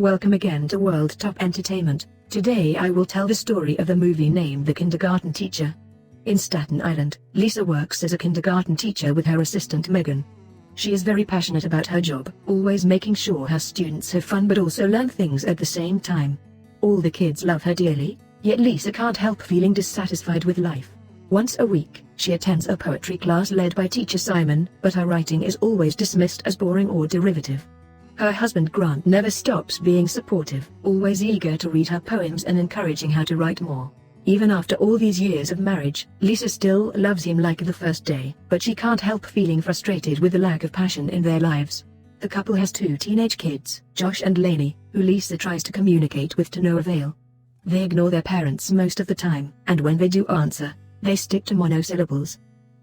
Welcome again to World Top Entertainment. Today I will tell the story of the movie named The Kindergarten Teacher. In Staten Island, Lisa works as a kindergarten teacher with her assistant Megan. She is very passionate about her job, always making sure her students have fun but also learn things at the same time. All the kids love her dearly, yet Lisa can't help feeling dissatisfied with life. Once a week, she attends a poetry class led by teacher Simon, but her writing is always dismissed as boring or derivative. Her husband Grant never stops being supportive, always eager to read her poems and encouraging her to write more. Even after all these years of marriage, Lisa still loves him like the first day, but she can't help feeling frustrated with the lack of passion in their lives. The couple has 2 teenage kids, Josh and Lainey, who Lisa tries to communicate with to no avail. They ignore their parents most of the time, and when they do answer, they stick to monosyllables.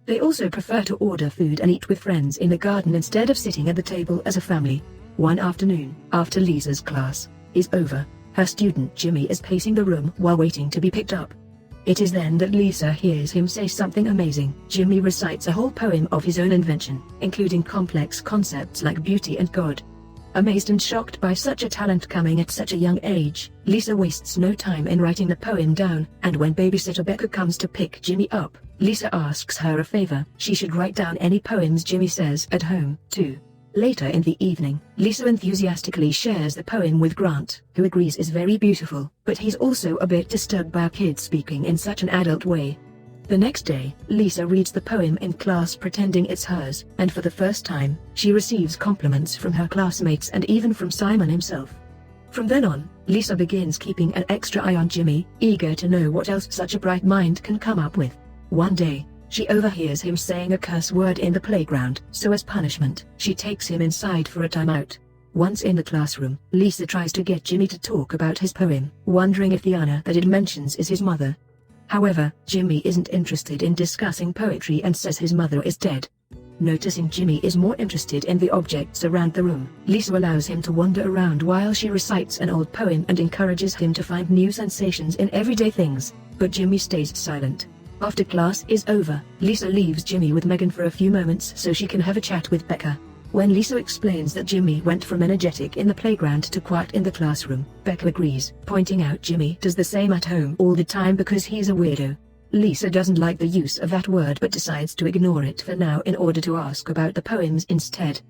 They also prefer to order food and eat with friends in the garden instead of sitting at the table as a family. One afternoon, after Lisa's class is over, her student Jimmy is pacing the room while waiting to be picked up. It is then that Lisa hears him say something amazing. Jimmy recites a whole poem of his own invention, including complex concepts like beauty and God. Amazed and shocked by such a talent coming at such a young age, Lisa wastes no time in writing the poem down, and when babysitter Becca comes to pick Jimmy up, Lisa asks her a favor. She should write down any poems Jimmy says at home, too. Later in the evening, Lisa enthusiastically shares the poem with Grant, who agrees is very beautiful, but he's also a bit disturbed by a kid speaking in such an adult way. The next day, Lisa reads the poem in class pretending it's hers, and for the first time, she receives compliments from her classmates and even from Simon himself. From then on, Lisa begins keeping an extra eye on Jimmy, eager to know what else such a bright mind can come up with. One day, she overhears him saying a curse word in the playground, so as punishment, she takes him inside for a timeout. Once in the classroom, Lisa tries to get Jimmy to talk about his poem, wondering if the Anna that it mentions is his mother. However, Jimmy isn't interested in discussing poetry and says his mother is dead. Noticing Jimmy is more interested in the objects around the room, Lisa allows him to wander around while she recites an old poem and encourages him to find new sensations in everyday things, but Jimmy stays silent. After class is over, Lisa leaves Jimmy with Megan for a few moments so she can have a chat with Becca. When Lisa explains that Jimmy went from energetic in the playground to quiet in the classroom, Becca agrees, pointing out Jimmy does the same at home all the time because he's a weirdo. Lisa doesn't like the use of that word but decides to ignore it for now in order to ask about the poems instead.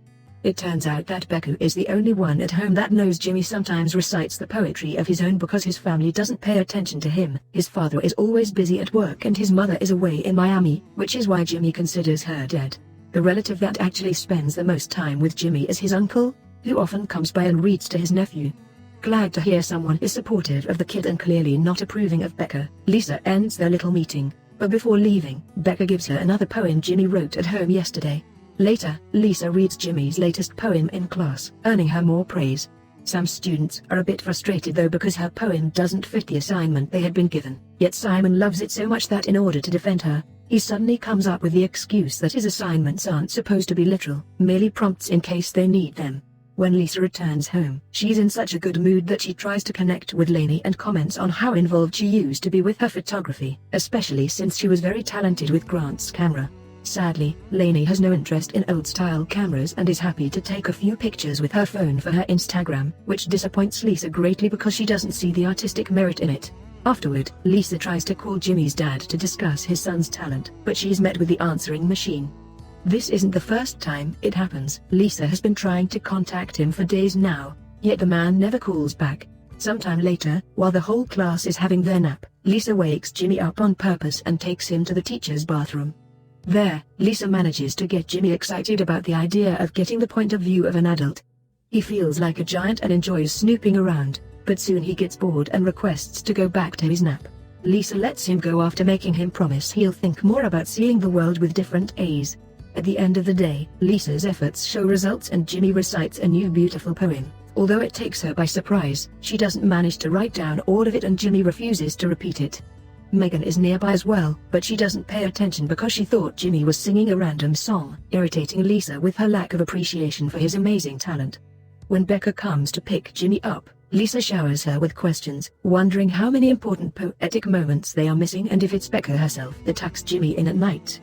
It turns out that Becca is the only one at home that knows Jimmy sometimes recites the poetry of his own because his family doesn't pay attention to him. His father is always busy at work and his mother is away in Miami, which is why Jimmy considers her dead. The relative that actually spends the most time with Jimmy is his uncle, who often comes by and reads to his nephew. Glad to hear someone is supportive of the kid and clearly not approving of Becca, Lisa ends their little meeting, but before leaving, Becca gives her another poem Jimmy wrote at home yesterday. Later, Lisa reads Jimmy's latest poem in class, earning her more praise. Some students are a bit frustrated though because her poem doesn't fit the assignment they had been given, yet Simon loves it so much that in order to defend her, he suddenly comes up with the excuse that his assignments aren't supposed to be literal, merely prompts in case they need them. When Lisa returns home, she's in such a good mood that she tries to connect with Lainey and comments on how involved she used to be with her photography, especially since she was very talented with Grant's camera. Sadly, Lainey has no interest in old-style cameras and is happy to take a few pictures with her phone for her Instagram, which disappoints Lisa greatly because she doesn't see the artistic merit in it. Afterward, Lisa tries to call Jimmy's dad to discuss his son's talent, but she's met with the answering machine. This isn't the first time it happens. Lisa has been trying to contact him for days now, yet the man never calls back. Sometime later, while the whole class is having their nap, Lisa wakes Jimmy up on purpose and takes him to the teacher's bathroom. There, Lisa manages to get Jimmy excited about the idea of getting the point of view of an adult. He feels like a giant and enjoys snooping around, but soon he gets bored and requests to go back to his nap. Lisa lets him go after making him promise he'll think more about seeing the world with different eyes. At the end of the day, Lisa's efforts show results and Jimmy recites a new beautiful poem. Although it takes her by surprise, she doesn't manage to write down all of it and Jimmy refuses to repeat it. Megan is nearby as well, but she doesn't pay attention because she thought Jimmy was singing a random song, irritating Lisa with her lack of appreciation for his amazing talent. When Becca comes to pick Jimmy up, Lisa showers her with questions, wondering how many important poetic moments they are missing and if it's Becca herself that tucks Jimmy in at night.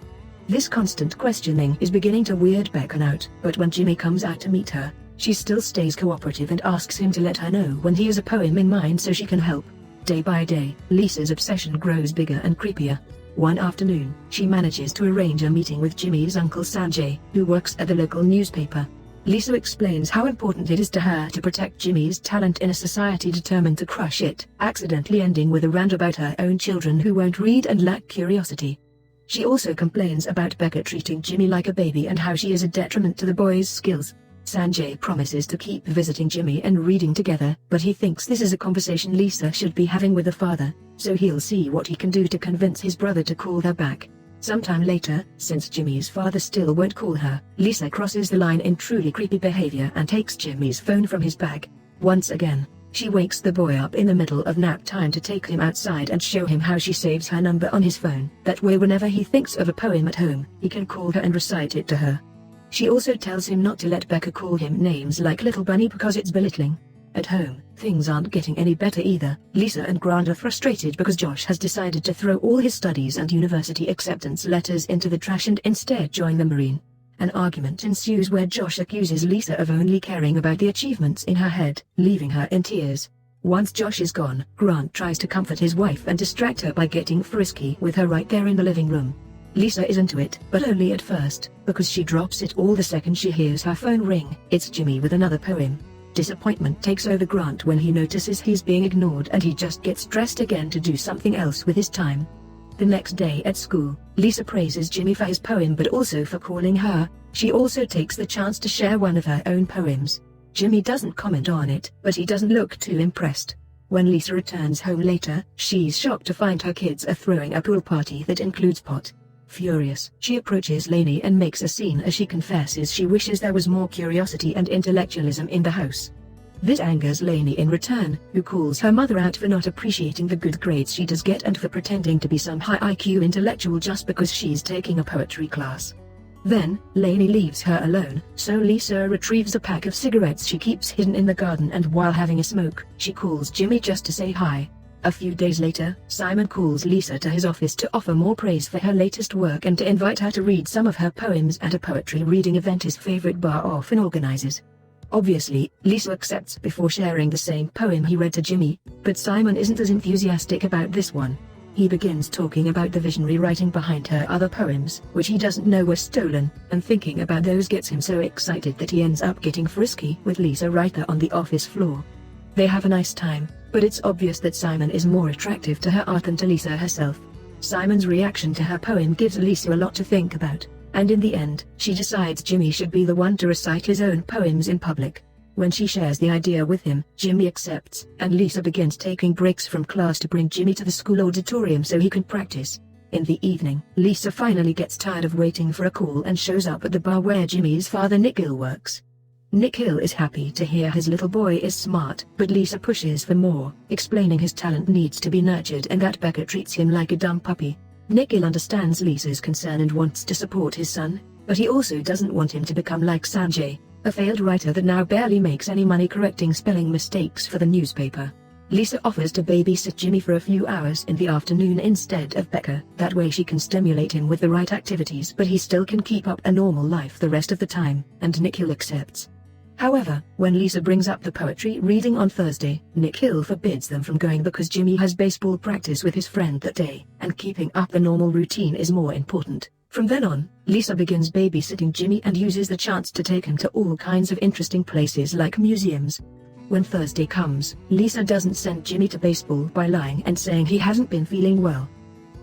This constant questioning is beginning to weird Becca out, but when Jimmy comes out to meet her, She still stays cooperative and asks him to let her know when he has a poem in mind so she can help. Day by day, Lisa's obsession grows bigger and creepier. One afternoon, she manages to arrange a meeting with Jimmy's uncle Sanjay, who works at the local newspaper. Lisa explains how important it is to her to protect Jimmy's talent in a society determined to crush it, accidentally ending with a rant about her own children who won't read and lack curiosity. She also complains about Becca treating Jimmy like a baby and how she is a detriment to the boy's skills. Sanjay promises to keep visiting Jimmy and reading together, but he thinks this is a conversation Lisa should be having with the father, so he'll see what he can do to convince his brother to call her back. Sometime later, since Jimmy's father still won't call her, Lisa crosses the line in truly creepy behavior and takes Jimmy's phone from his bag. Once again, she wakes the boy up in the middle of nap time to take him outside and show him how she saves her number on his phone. That way whenever he thinks of a poem at home, he can call her and recite it to her. She also tells him not to let Becca call him names like Little Bunny because it's belittling. At home, things aren't getting any better either. Lisa and Grant are frustrated because Josh has decided to throw all his studies and university acceptance letters into the trash and instead join the Marine. An argument ensues where Josh accuses Lisa of only caring about the achievements in her head, leaving her in tears. Once Josh is gone, Grant tries to comfort his wife and distract her by getting frisky with her right there in the living room. Lisa is into it, but only at first, because she drops it all the second she hears her phone ring. It's Jimmy with another poem. Disappointment takes over Grant when he notices he's being ignored and he just gets dressed again to do something else with his time. The next day at school, Lisa praises Jimmy for his poem but also for calling her. She also takes the chance to share one of her own poems. Jimmy doesn't comment on it, but he doesn't look too impressed. When Lisa returns home later, she's shocked to find her kids are throwing a pool party that includes pot. Furious, she approaches Lainey and makes a scene as she confesses she wishes there was more curiosity and intellectualism in the house. This angers Lainey in return, who calls her mother out for not appreciating the good grades she does get and for pretending to be some high IQ intellectual just because she's taking a poetry class. Then, Lainey leaves her alone, so Lisa retrieves a pack of cigarettes she keeps hidden in the garden and while having a smoke, she calls Jimmy just to say hi. A few days later, Simon calls Lisa to his office to offer more praise for her latest work and to invite her to read some of her poems at a poetry reading event his favorite bar often organizes. Obviously, Lisa accepts before sharing the same poem he read to Jimmy, but Simon isn't as enthusiastic about this one. He begins talking about the visionary writing behind her other poems, which he doesn't know were stolen, and thinking about those gets him so excited that he ends up getting frisky with Lisa right there on the office floor. They have a nice time, but it's obvious that Simon is more attractive to her art than to Lisa herself. Simon's reaction to her poem gives Lisa a lot to think about, and in the end, she decides Jimmy should be the one to recite his own poems in public. When she shares the idea with him, Jimmy accepts, and Lisa begins taking breaks from class to bring Jimmy to the school auditorium so he can practice. In the evening, Lisa finally gets tired of waiting for a call and shows up at the bar where Jimmy's father Nick Hill works. Nick Hill is happy to hear his little boy is smart, but Lisa pushes for more, explaining his talent needs to be nurtured and that Becca treats him like a dumb puppy. Nick Hill understands Lisa's concern and wants to support his son, but he also doesn't want him to become like Sanjay, a failed writer that now barely makes any money correcting spelling mistakes for the newspaper. Lisa offers to babysit Jimmy for a few hours in the afternoon instead of Becca, that way she can stimulate him with the right activities but he still can keep up a normal life the rest of the time, and Nick Hill accepts. However, when Lisa brings up the poetry reading on Thursday, Nick Hill forbids them from going because Jimmy has baseball practice with his friend that day, and keeping up the normal routine is more important. From then on, Lisa begins babysitting Jimmy and uses the chance to take him to all kinds of interesting places like museums. When Thursday comes, Lisa doesn't send Jimmy to baseball by lying and saying he hasn't been feeling well.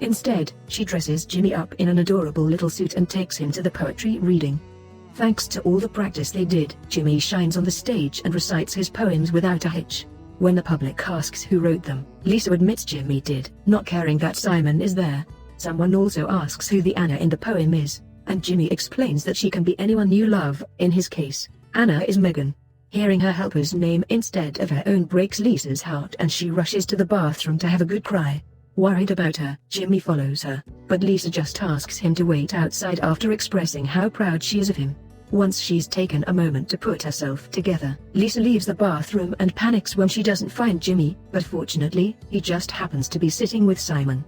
Instead, she dresses Jimmy up in an adorable little suit and takes him to the poetry reading. Thanks to all the practice they did, Jimmy shines on the stage and recites his poems without a hitch. When the public asks who wrote them, Lisa admits Jimmy did, not caring that Simon is there. Someone also asks who the Anna in the poem is, and Jimmy explains that she can be anyone you love. In his case, Anna is Megan. Hearing her helper's name instead of her own breaks Lisa's heart and she rushes to the bathroom to have a good cry. Worried about her, Jimmy follows her, but Lisa just asks him to wait outside after expressing how proud she is of him. Once she's taken a moment to put herself together, Lisa leaves the bathroom and panics when she doesn't find Jimmy, but fortunately, he just happens to be sitting with Simon.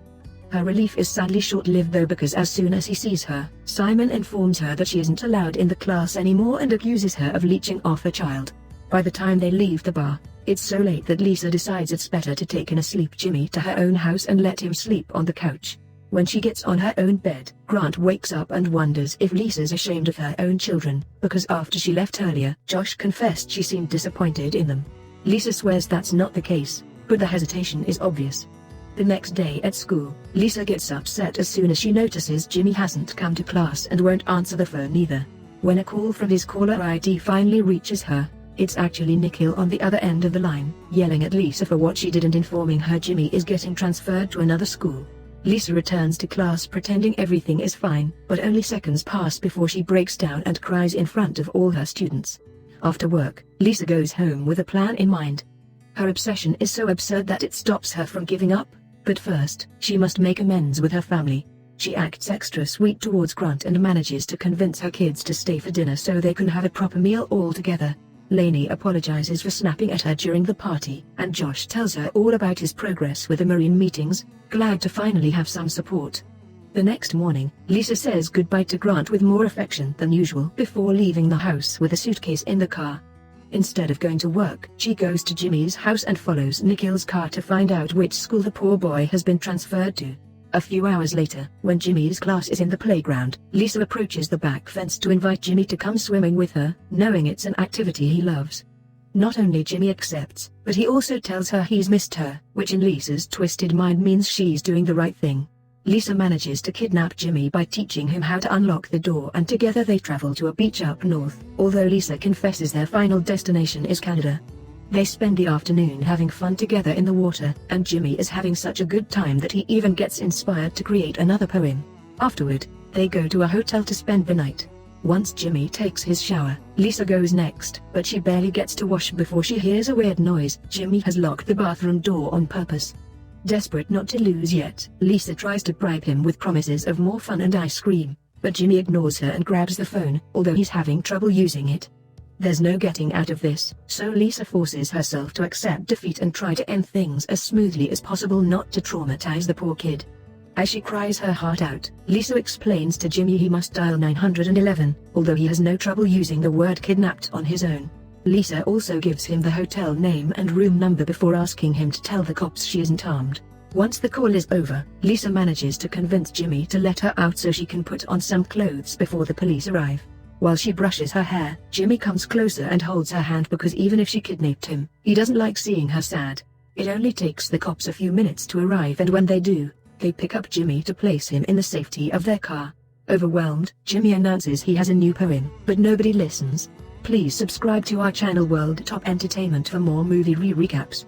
Her relief is sadly short-lived though, because as soon as he sees her, Simon informs her that she isn't allowed in the class anymore and accuses her of leeching off her child. By the time they leave the bar, it's so late that Lisa decides it's better to take an asleep Jimmy to her own house and let him sleep on the couch. When she gets on her own bed, Grant wakes up and wonders if Lisa's ashamed of her own children, because after she left earlier, Josh confessed she seemed disappointed in them. Lisa swears that's not the case, but the hesitation is obvious. The next day at school, Lisa gets upset as soon as she notices Jimmy hasn't come to class and won't answer the phone either. When a call from his caller ID finally reaches her, it's actually Nikhil on the other end of the line, yelling at Lisa for what she did and informing her Jimmy is getting transferred to another school. Lisa returns to class pretending everything is fine, but only seconds pass before she breaks down and cries in front of all her students. After work, Lisa goes home with a plan in mind. Her obsession is so absurd that it stops her from giving up, but first, she must make amends with her family. She acts extra sweet towards Grant and manages to convince her kids to stay for dinner so they can have a proper meal all together. Lainey apologizes for snapping at her during the party, and Josh tells her all about his progress with the Marine meetings, glad to finally have some support. The next morning, Lisa says goodbye to Grant with more affection than usual before leaving the house with a suitcase in the car. Instead of going to work, she goes to Jimmy's house and follows Nikhil's car to find out which school the poor boy has been transferred to. A few hours later, when Jimmy's class is in the playground, Lisa approaches the back fence to invite Jimmy to come swimming with her, knowing it's an activity he loves. Not only Jimmy accepts, but he also tells her he's missed her, which in Lisa's twisted mind means she's doing the right thing. Lisa manages to kidnap Jimmy by teaching him how to unlock the door, and together they travel to a beach up north, although Lisa confesses their final destination is Canada. They spend the afternoon having fun together in the water, and Jimmy is having such a good time that he even gets inspired to create another poem. Afterward, they go to a hotel to spend the night. Once Jimmy takes his shower, Lisa goes next, but she barely gets to wash before she hears a weird noise. Jimmy has locked the bathroom door on purpose. Desperate not to lose yet, Lisa tries to bribe him with promises of more fun and ice cream, but Jimmy ignores her and grabs the phone, although he's having trouble using it. There's no getting out of this, so Lisa forces herself to accept defeat and try to end things as smoothly as possible, not to traumatize the poor kid. As she cries her heart out, Lisa explains to Jimmy he must dial 911, although he has no trouble using the word kidnapped on his own. Lisa also gives him the hotel name and room number before asking him to tell the cops she isn't armed. Once the call is over, Lisa manages to convince Jimmy to let her out so she can put on some clothes before the police arrive. While she brushes her hair, Jimmy comes closer and holds her hand because even if she kidnapped him, he doesn't like seeing her sad. It only takes the cops a few minutes to arrive, and when they do, they pick up Jimmy to place him in the safety of their car. Overwhelmed, Jimmy announces he has a new poem, but nobody listens. Please subscribe to our channel World Top Entertainment for more movie recaps.